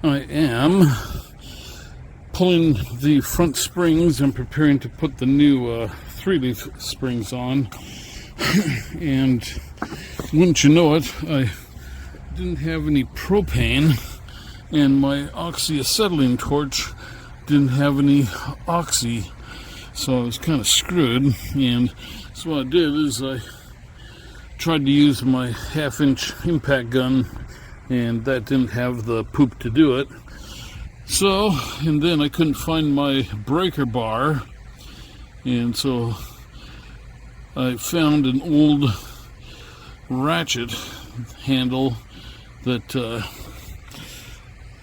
I am pulling the front springs and preparing to put the new 3-leaf springs on. And wouldn't you know it, I didn't have any propane, and my oxyacetylene torch didn't have any oxy, so I was kind of screwed. And so what I did is I tried to use my 1/2-inch impact gun, and that didn't have the poop to do it. So, and then I couldn't find my breaker bar, and so I found an old ratchet handle that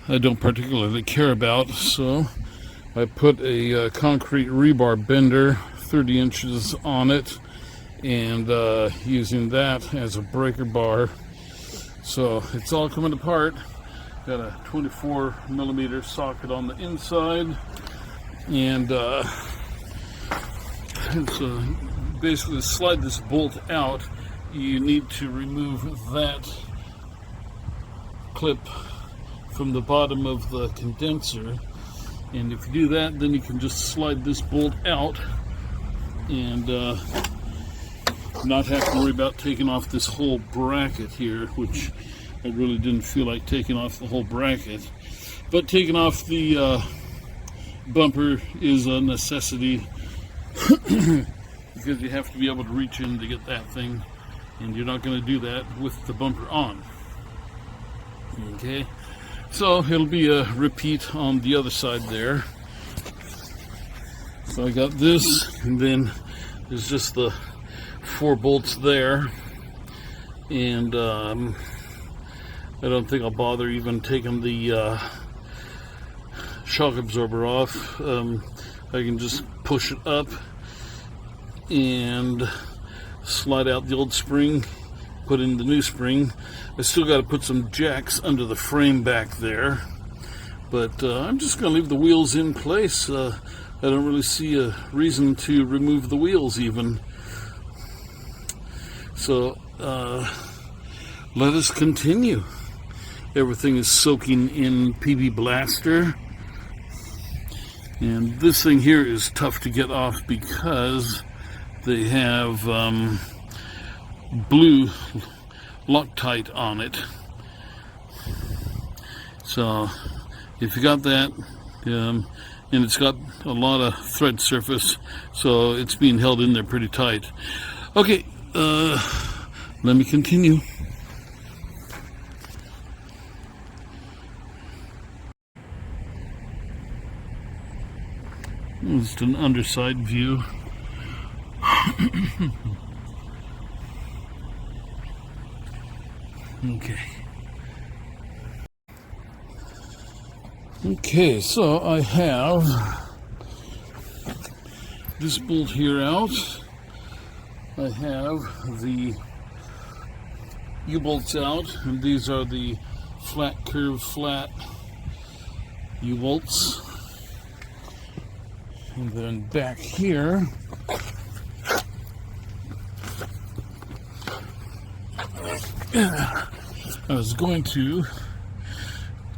I don't particularly care about. So I put a concrete rebar bender 30 inches on it, and using that as a breaker bar. So it's all coming apart. Got a 24 millimeter socket on the inside, and so basically to slide this bolt out, you need to remove that clip from the bottom of the condenser, and if you do that, then you can just slide this bolt out and not have to worry about taking off this whole bracket here, which I really didn't feel like taking off the whole bracket. But taking off the bumper is a necessity because you have to be able to reach in to get that thing, and you're not going to do that with the bumper on. Okay, so it'll be a repeat on the other side there. So I got this, and then there's just the 4 bolts there, and I don't think I'll bother even taking the shock absorber off. I can just push it up and slide out the old spring, put in the new spring. I still got to put some jacks under the frame back there, but I'm just going to leave the wheels in place. I don't really see a reason to remove the wheels even. So let us continue. Everything is soaking in PB Blaster, and this thing here is tough to get off because they have blue Loctite on it. So if you got that, and it's got a lot of thread surface, so it's being held in there pretty tight. Okay, let me continue. Just an underside view. Okay, so I have this bolt here out. I have the U-bolts out, and these are the flat curve flat U-bolts. And then back here, I was going to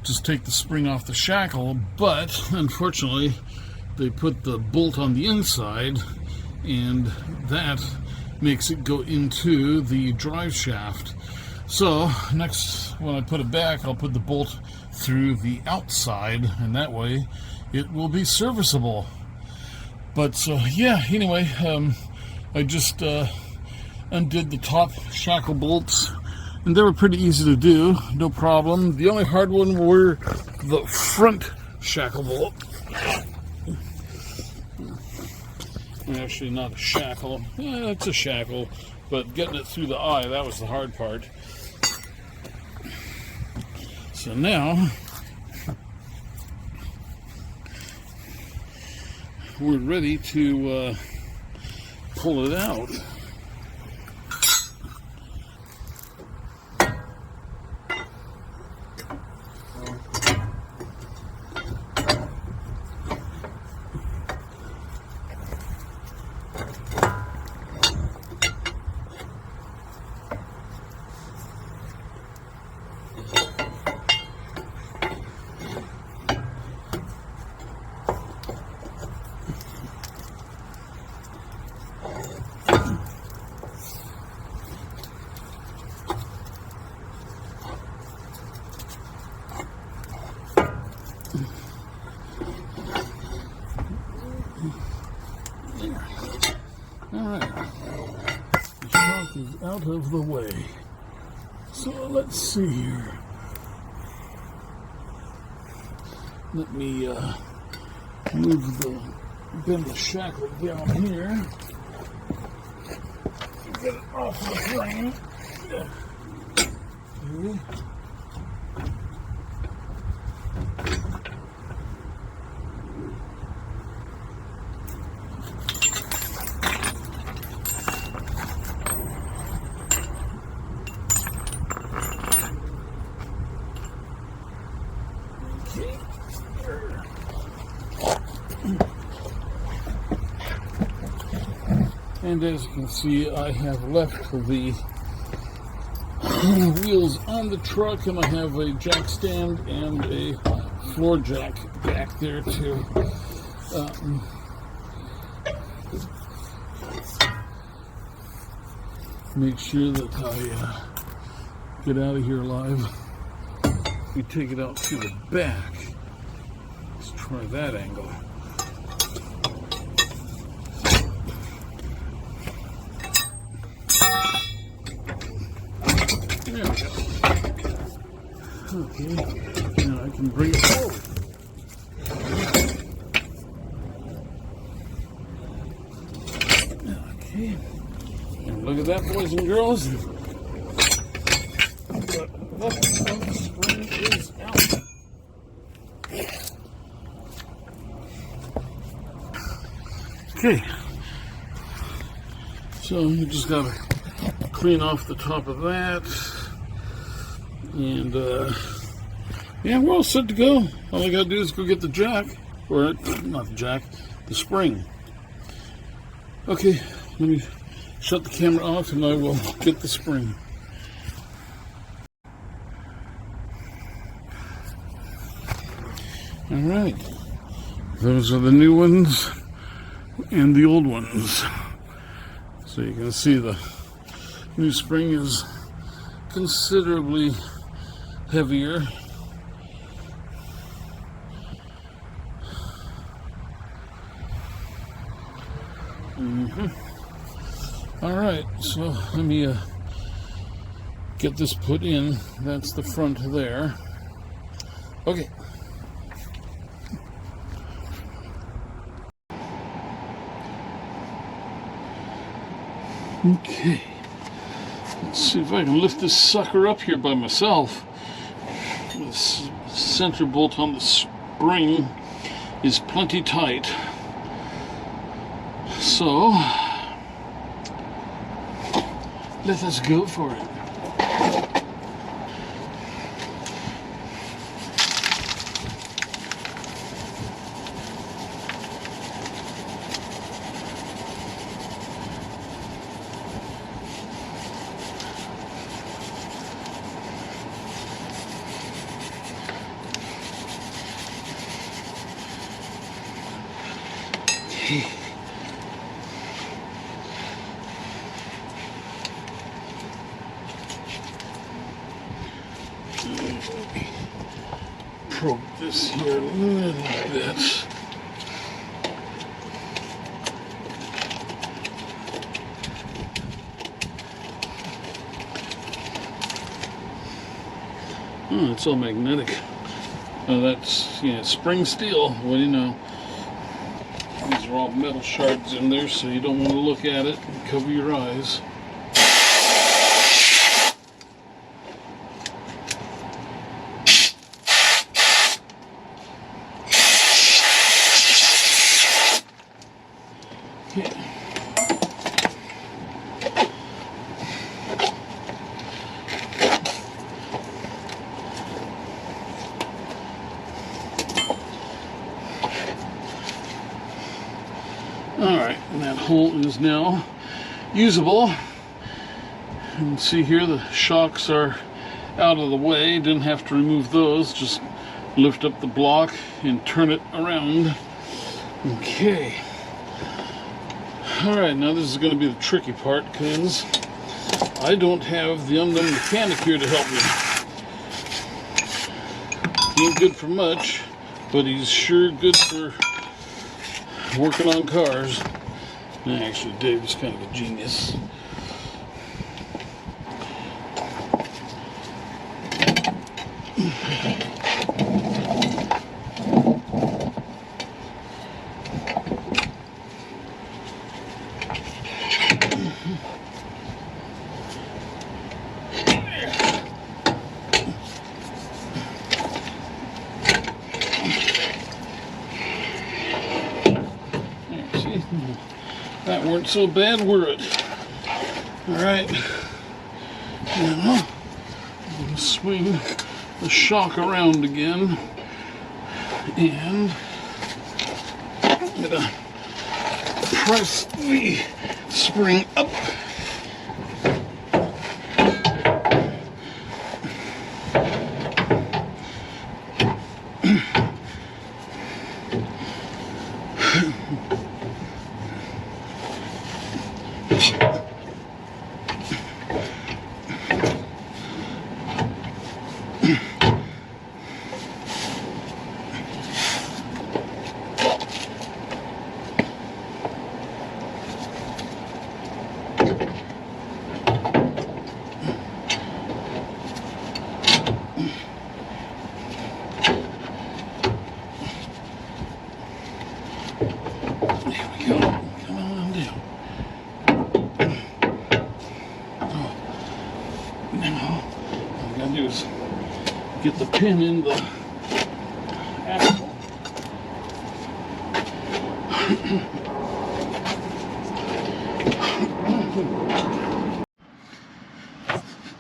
just take the spring off the shackle, but unfortunately they put the bolt on the inside, and that makes it go into the drive shaft. So next, when I put it back, I'll put the bolt through the outside, and that way it will be serviceable. But so yeah, anyway, I just undid the top shackle bolts, and they were pretty easy to do, no problem. The only hard one were the front shackle bolt. Actually, not a shackle. Yeah, it's a shackle, but getting it through the eye, that was the hard part. So now we're ready to pull it out. out of the way. So let's see here. Let me bend the shackle down here. Get it off the frame. Okay. And as you can see, I have left the wheels on the truck, and I have a jack stand and a floor jack back there too. Make sure that I get out of here alive. We take it out to the back. Let's try that angle. There we go. Okay, now I can bring it forward. Okay, and look at that, boys and girls. The left front spring is out. Okay, so you just gotta clean off the top of that, and yeah, we're all set to go. All I gotta do is go get the jack, or not the jack, the spring. Okay, let me shut the camera off and I will get the spring. All right, those are the new ones and the old ones. So you can see the new spring is considerably heavier. All right, so let me get this put in. That's the front there. Okay. Okay. Let's see if I can lift this sucker up here by myself. This center bolt on the spring is plenty tight. So, let us go for it. Probe this here a little bit. Oh, it's all magnetic. Oh, that's, yeah, spring steel. What do you know? These are all metal shards in there, so you don't want to look at it. Cover your eyes. Alright, and that hole is now usable. And see here, the shocks are out of the way. Didn't have to remove those, just lift up the block and turn it around. Okay. Alright, now this is going to be the tricky part, because I don't have the unknown mechanic here to help me. He ain't good for much, but he's sure good for working on cars. Actually, Dave's kind of a genius. See, that weren't so bad, were it? All right, now I'm going to swing the shock around again, and I'm going to press the spring up. Get the pin in the axle.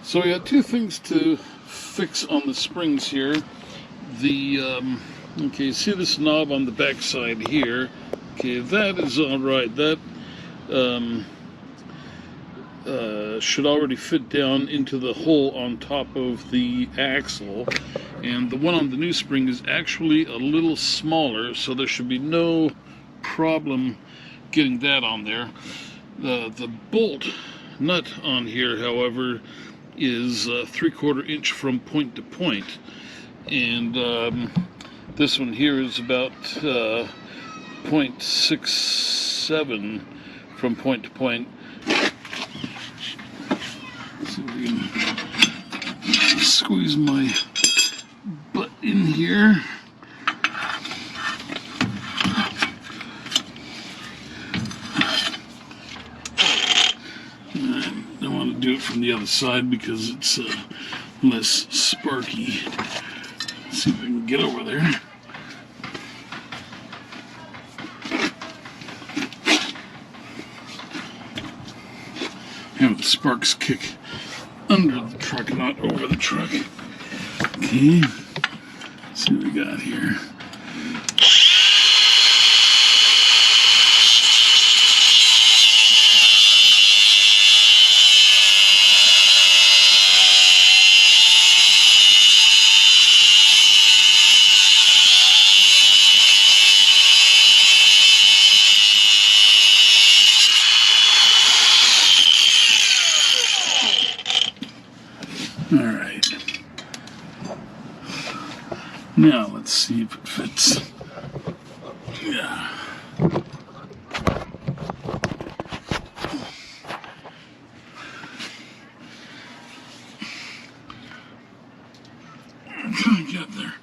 So we got two things to fix on the springs here. Okay, see this knob on the back side here? Okay, that is all right. That should already fit down into the hole on top of the axle, and the one on the new spring is actually a little smaller, so there should be no problem getting that on there. The bolt nut on here, however, is 3/4 inch from point to point, and this one here is about 0.67 from point to point. See if we can squeeze my butt in here. I don't want to do it from the other side because it's less sparky. Let's see if I can get over there. Have the sparks kick under the truck, not over the truck. Okay, let's see what we got here. All right. Now let's see if it fits. Yeah. I'm trying to get there.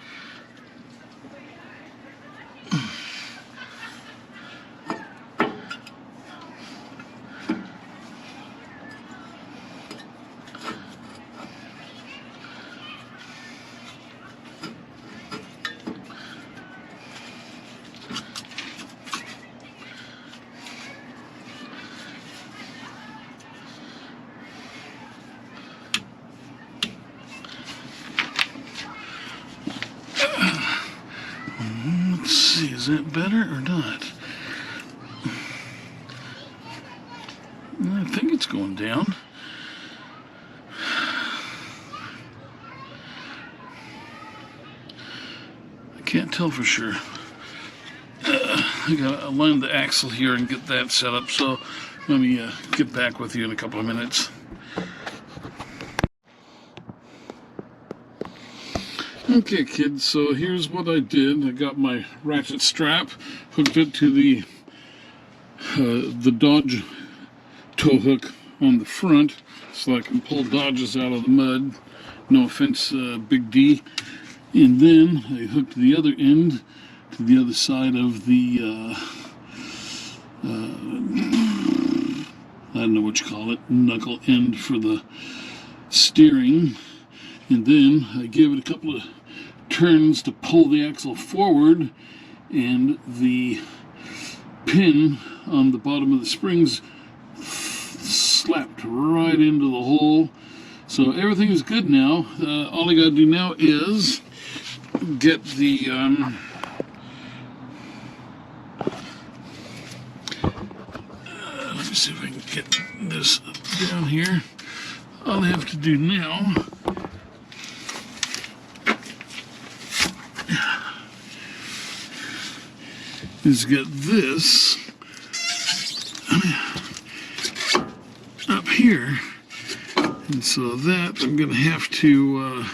Let's see, is that better or not? I think it's going down. I can't tell for sure. I gotta align the axle here and get that set up, so let me get back with you in a couple of minutes. Okay, kids, so here's what I did. I got my ratchet strap, hooked it to the Dodge tow hook on the front so I can pull Dodges out of the mud. No offense, Big D. And then I hooked the other end to the other side of the, I don't know what you call it, knuckle end for the steering. And then I gave it a couple of turns to pull the axle forward, and the pin on the bottom of the springs slapped right into the hole. So everything is good now. All I gotta do now is get the let me see if I can get this down here. All I have to do now is get this up here, and so that I'm going to have to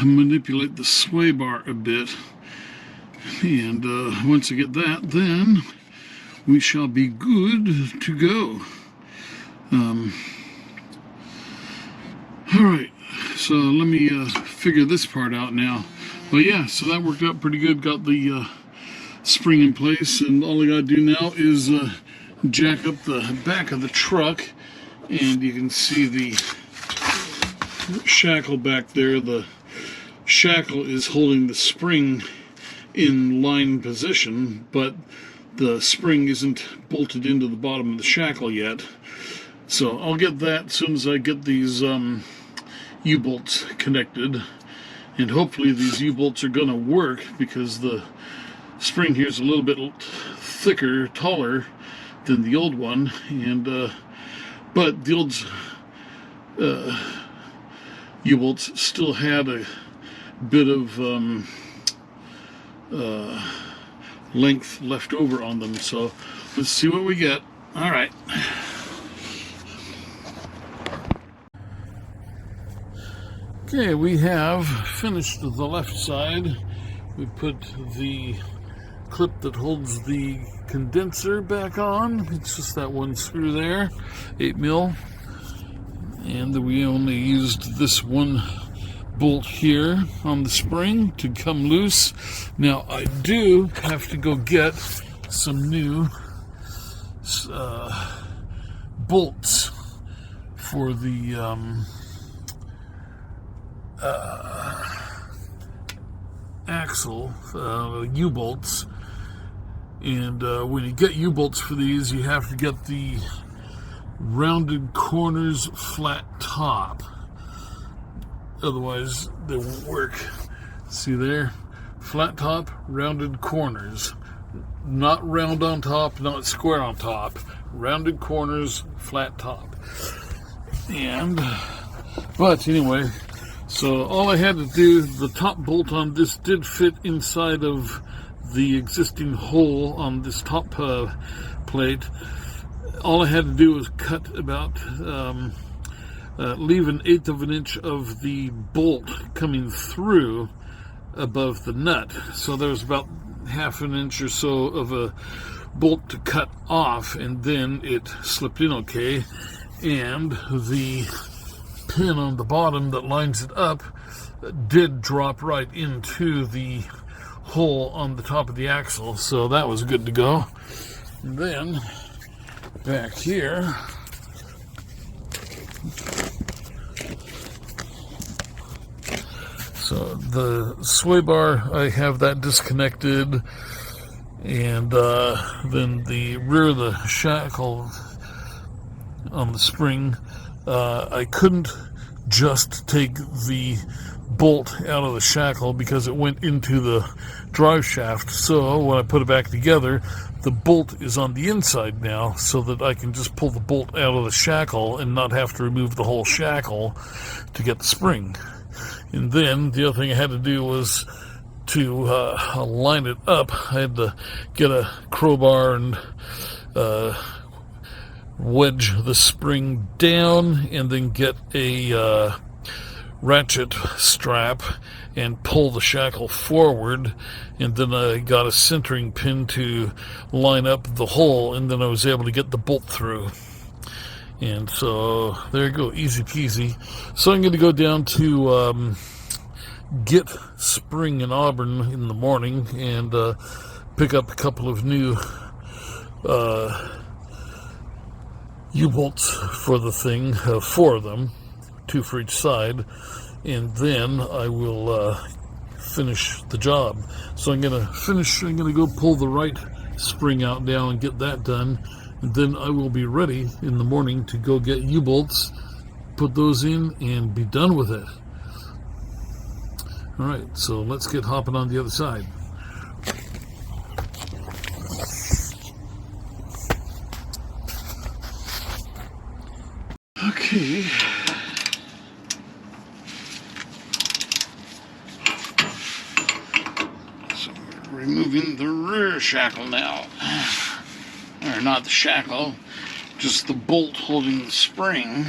manipulate the sway bar a bit, and once I get that, then we shall be good to go. Alright, so let me figure this part out now. Well, yeah, so that worked out pretty good. Got the spring in place, and all I gotta do now is jack up the back of the truck, and you can see the shackle back there. The shackle is holding the spring in line position, but the spring isn't bolted into the bottom of the shackle yet. So I'll get that as soon as I get these U-bolts connected, and hopefully these U-bolts are gonna work, because the spring here is a little bit thicker, taller than the old one, and but the old U-bolts still had a bit of length left over on them. So let's see what we get. All right. Okay, we have finished the left side. We put the clip that holds the condenser back on. It's just that one screw there, 8mm, and we only used this one bolt here on the spring to come loose. Now I do have to go get some new bolts for the axle, U-bolts. And when you get U-bolts for these, you have to get the rounded corners, flat top. Otherwise, they won't work. See there? Flat top, rounded corners. Not round on top, not square on top. Rounded corners, flat top. But anyway, so all I had to do, the top bolt on this did fit inside of the existing hole on this top plate. All I had to do was cut about, leave 1/8 of an inch of the bolt coming through above the nut. So there was about 1/2 an inch or so of a bolt to cut off, and then it slipped in okay. And the pin on the bottom that lines it up did drop right into the hole on the top of the axle, so that was good to go. And then back here, so the sway bar, I have that disconnected, and then the rear of the shackle on the spring, I couldn't just take the bolt out of the shackle because it went into the drive shaft. So when I put it back together, the bolt is on the inside now, so that I can just pull the bolt out of the shackle and not have to remove the whole shackle to get the spring. And then the other thing I had to do was to line it up. I had to get a crowbar and wedge the spring down, and then get a ratchet strap and pull the shackle forward, and then I got a centering pin to line up the hole, and then I was able to get the bolt through. And so there you go, easy peasy. So I'm going to go down to Get Spring in Auburn in the morning and pick up a couple of new U-bolts for the thing, 4 of them, 2 for each side, and then I will finish the job. So I'm going to go pull the right spring out now and get that done, and then I will be ready in the morning to go get U-bolts, put those in, and be done with it. All right, so let's get hopping on the other side. Okay. So we're removing the rear shackle now. Or not the shackle, just the bolt holding the spring.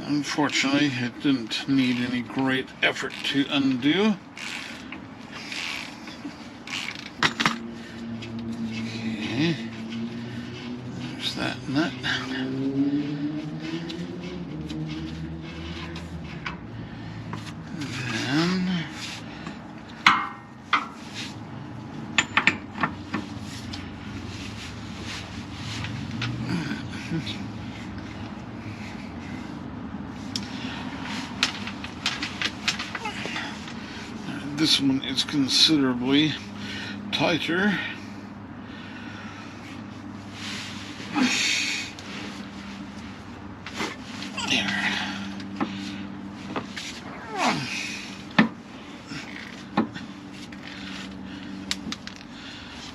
Unfortunately, it didn't need any great effort to undo. Okay, there's that nut. This one is considerably tighter. There.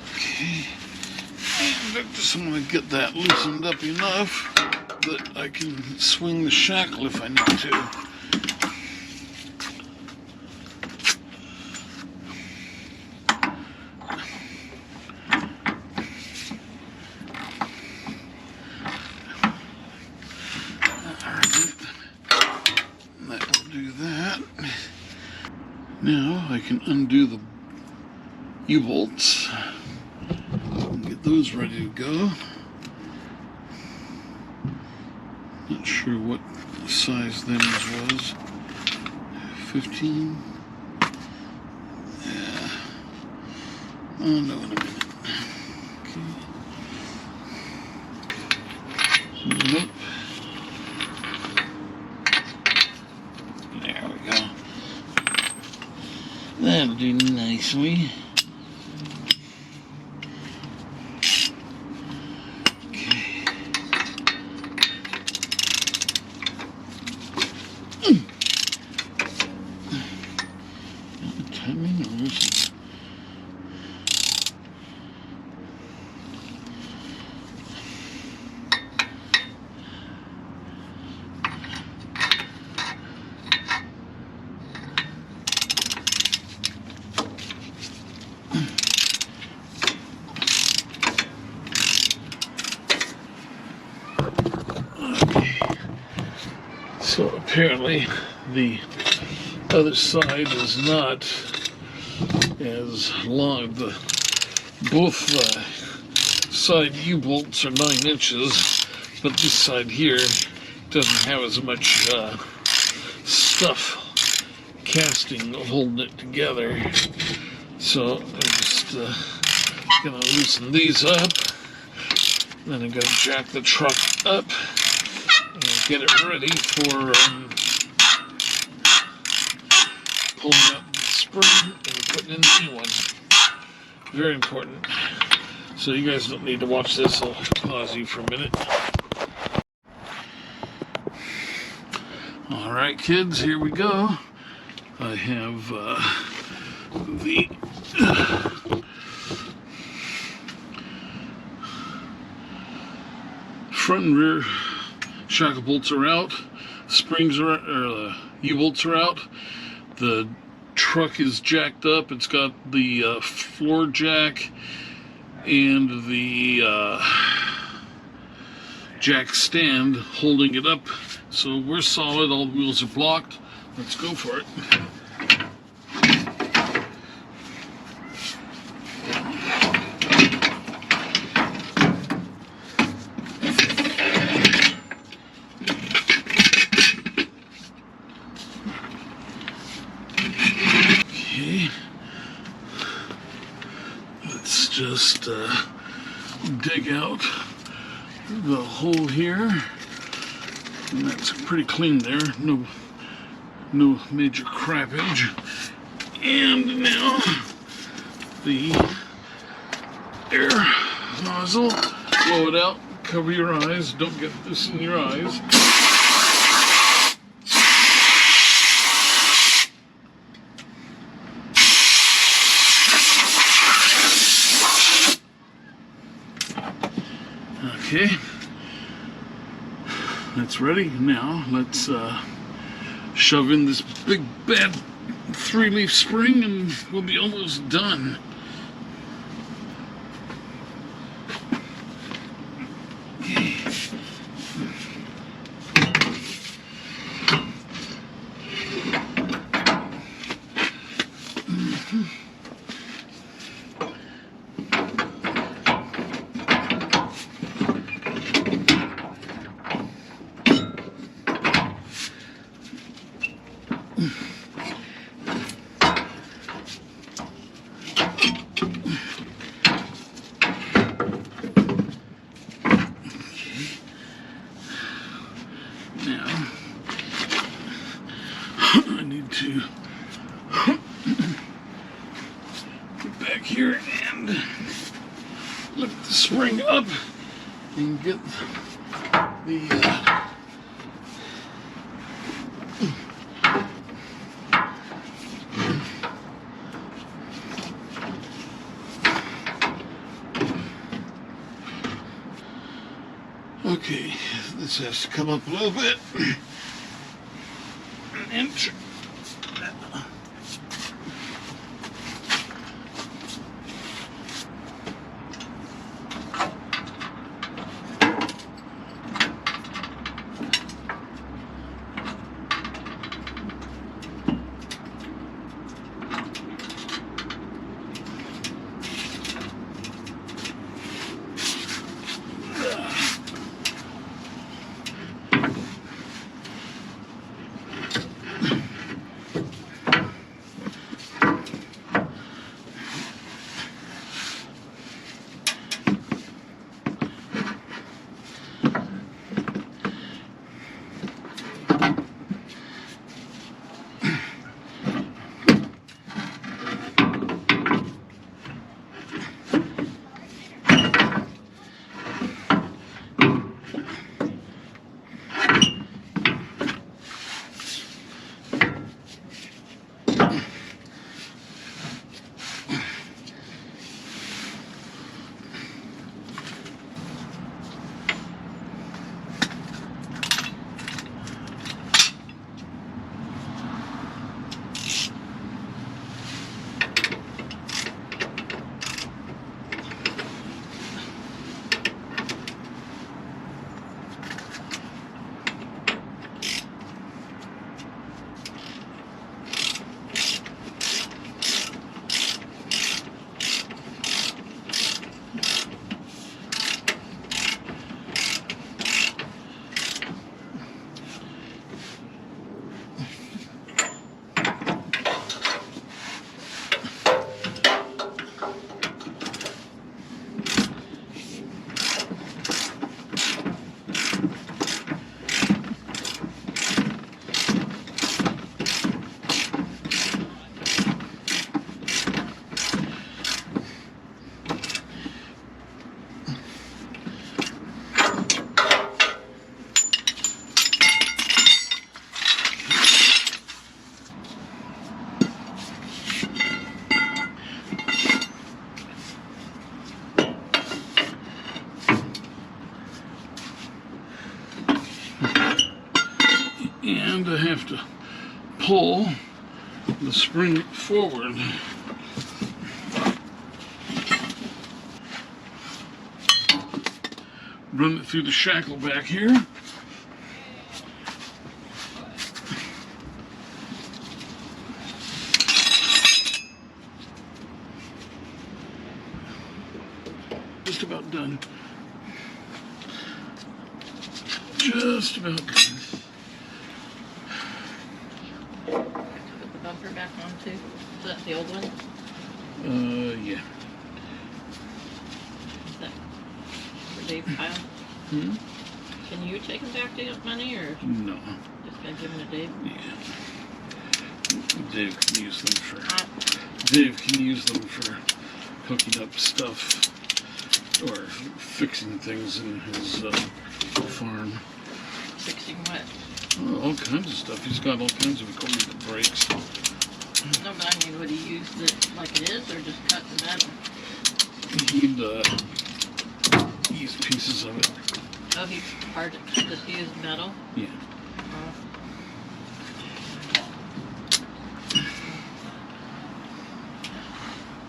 Okay. And I just want to get that loosened up enough that I can swing the shackle if I need to. Now I can undo the U-bolts and get those ready to go. Not sure what size theirs was. 15? Yeah. I'll know in a minute. Okay. Nope. There we go. That'll do nicely. Okay. Got the timing on this. So apparently the other side is not as long. Both side U-bolts are 9 inches, but this side here doesn't have as much stuff casting holding it together. So I'm just gonna loosen these up. Then I'm gonna jack the truck up and get it ready for pulling up the spring and putting in the new one. Very important. So you guys don't need to watch this. I'll pause you for a minute. Alright kids, here we go. I have the front and rear shackle bolts are out, springs are, or U-bolts are out. The truck is jacked up. It's got the floor jack and the jack stand holding it up. So we're solid. All the wheels are blocked. Let's go for it. just dig out the hole here, and that's pretty clean there. No major crappage. And now the air nozzle. Blow it out. Cover your eyes. Don't get this in your eyes. Okay, that's ready. Now let's shove in this big bad 3-leaf spring and we'll be almost done. Okay. Now, I need to get back here and lift the spring up and get the okay, this has to come up a little bit. An inch. And I have to pull the spring forward. Run it through the shackle back here. Just about done. Just about done. Put the bumper back on too. Is that the old one? Yeah. Dave Kyle? Hmm? Can you take him back to get money, or No. just gotta give him to Dave? Yeah. Dave can use them for. Dave can use them for hooking up stuff or fixing things in his farm. Fixing what? Oh, all kinds of stuff. He's got all kinds of equipment that breaks. No, but I mean, would he use it like it is, or just cut the metal? He'd use pieces of it. Oh, he's hard to just use metal? Yeah. Oh.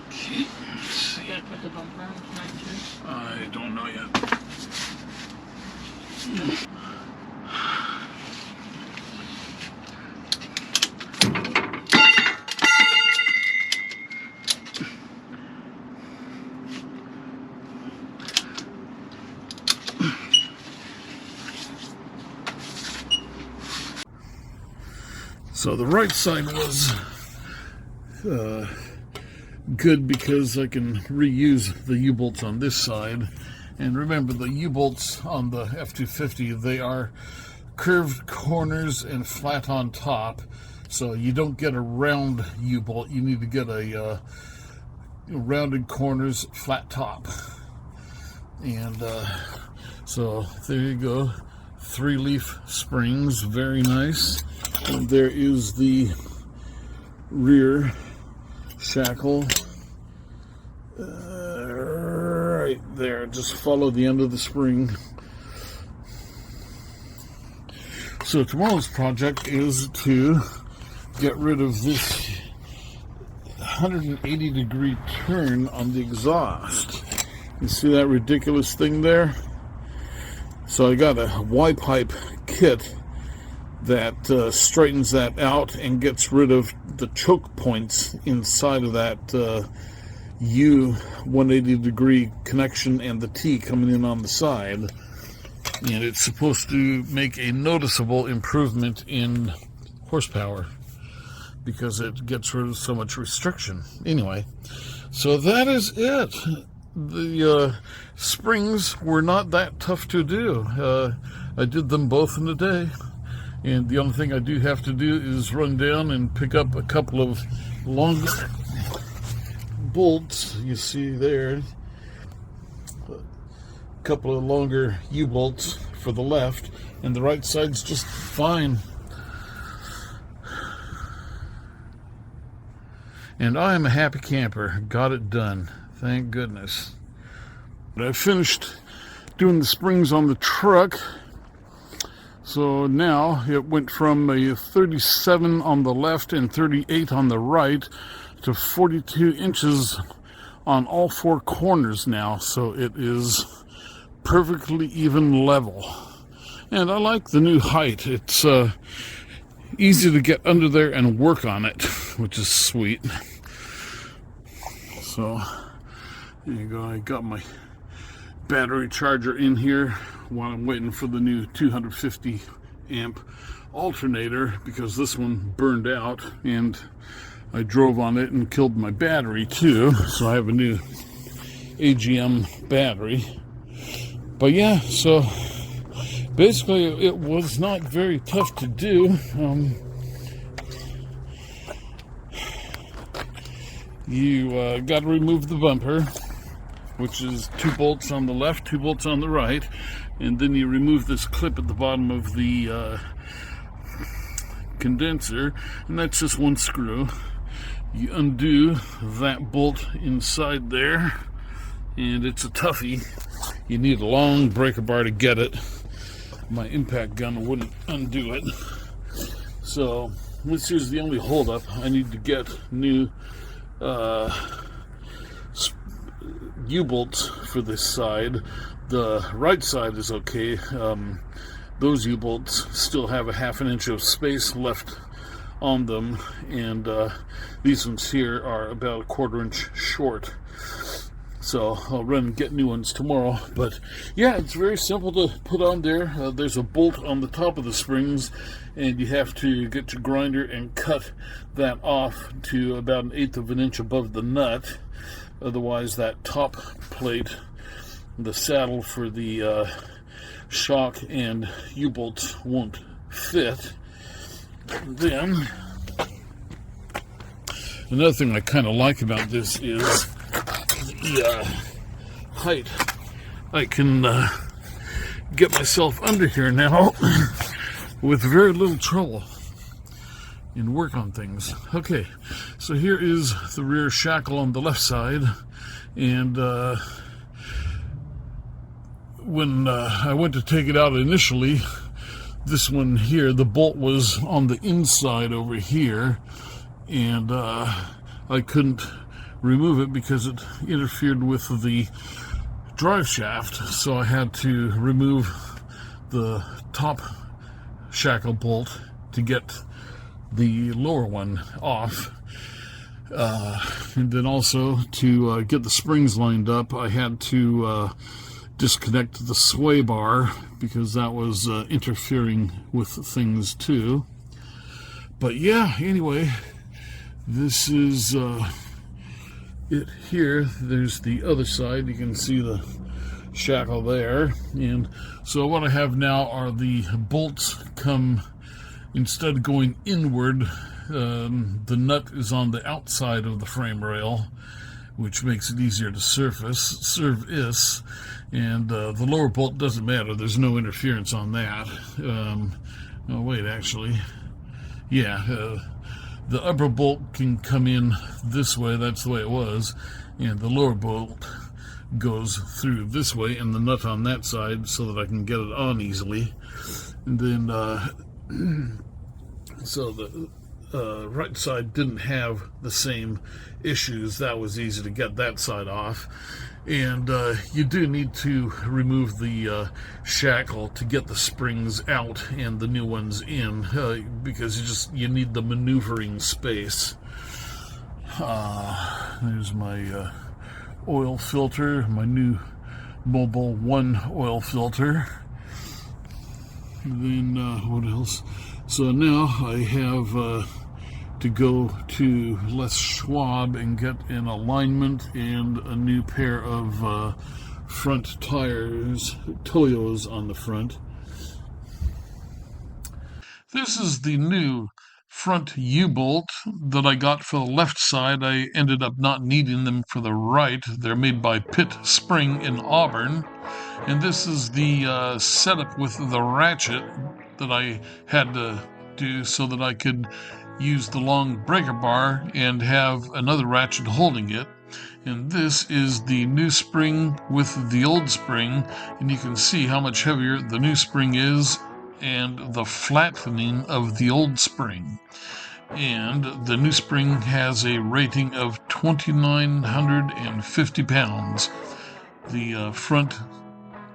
Okay, let's see. You gotta put the bumper on tonight, too? I don't know yet. So the right side was good because I can reuse the U-bolts on this side. And remember, the U-bolts on the F-250, they are curved corners and flat on top. So you don't get a round U-bolt. You need to get a rounded corners, flat top. And so there you go. 3-leaf springs, very nice. And there is the rear shackle right there. Just follow the end of the spring. So tomorrow's project is to get rid of this 180-degree turn on the exhaust. You see that ridiculous thing there? So I got a Y-pipe kit that straightens that out and gets rid of the choke points inside of that U 180-degree connection and the T coming in on the side. And it's supposed to make a noticeable improvement in horsepower because it gets rid of so much restriction. Anyway, so that is it. The springs were not that tough to do. I did them both in a day. And the only thing I do have to do is run down and pick up a couple of longer bolts. You see there, a couple of longer U-bolts for the left, and the right side's just fine. And I am a happy camper. Got it done. Thank goodness. But I finished doing the springs on the truck. So now it went from a 37 on the left and 38 on the right to 42 inches on all four corners now. So it is perfectly even level. And I like the new height. It's easy to get under there and work on it, which is sweet. So there you go. I got my battery charger in here while I'm waiting for the new 250 amp alternator because this one burned out and I drove on it and killed my battery too. So I have a new AGM battery. But yeah, so basically it was not very tough to do. You got to remove the bumper, which is 2 bolts on the left, 2 bolts on the right, and then you remove this clip at the bottom of the condenser, and that's just 1 screw. You undo that bolt inside there, and it's a toughie. You need a long breaker bar to get it. My impact gun wouldn't undo it. So this is the only holdup. I need to get new U-bolts for this side. The right side is okay. Those U-bolts still have a 1/2 inch of space left on them, and these ones here are about a 1/4 inch short. So I'll run and get new ones tomorrow. But yeah, it's very simple to put on there. There's a bolt on the top of the springs, and you have to get your grinder and cut that off to about 1/8 of an inch above the nut. Otherwise that top plate the saddle for the shock and U-bolts won't fit. Then another thing I kind of like about this is the height. I can get myself under here now with very little trouble and work on things. Okay, so here is the rear shackle on the left side, and when I went to take it out initially, this one here, the bolt was on the inside over here, and I couldn't remove it because it interfered with the drive shaft, so I had to remove the top shackle bolt to get the lower one off. And then also to get the springs lined up, I had to disconnect the sway bar because that was interfering with things too. But yeah, anyway, this is it here. There's the other side. You can see the shackle there. And so what I have now are the bolts come, instead of going inward, the nut is on the outside of the frame rail, which makes it easier to service. And the lower bolt doesn't matter. There's no interference on that. Oh, wait, actually. Yeah, the upper bolt can come in this way. That's the way it was. And the lower bolt goes through this way and the nut on that side so that I can get it on easily. And then, so the right side didn't have the same issues. That was easy to get that side off. And you do need to remove the shackle to get the springs out and the new ones in, because you need the maneuvering space. There's my oil filter, my new Mobile 1 oil filter. And then what else? So now I have to go to Les Schwab and get an alignment and a new pair of front tires, Toyos on the front. This is the new front U-bolt that I got for the left side. I ended up not needing them for the right. They're made by Pitt Spring in Auburn. And this is the setup with the ratchet that I had to do so that I could use the long breaker bar and have another ratchet holding it. And this is the new spring with the old spring, and you can see how much heavier the new spring is and the flattening of the old spring. And the new spring has a rating of 2,950 pounds. The front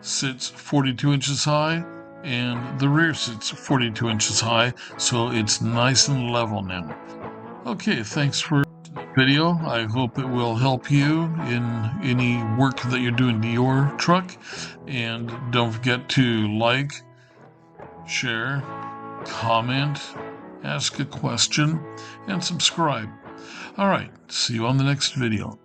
sits 42 inches high, and the rear sits 42 inches high, so it's nice and level now. Okay, thanks for the video. I hope it will help you in any work that you're doing to your truck. And don't forget to like, share, comment, ask a question, and subscribe. All right, see you on the next video.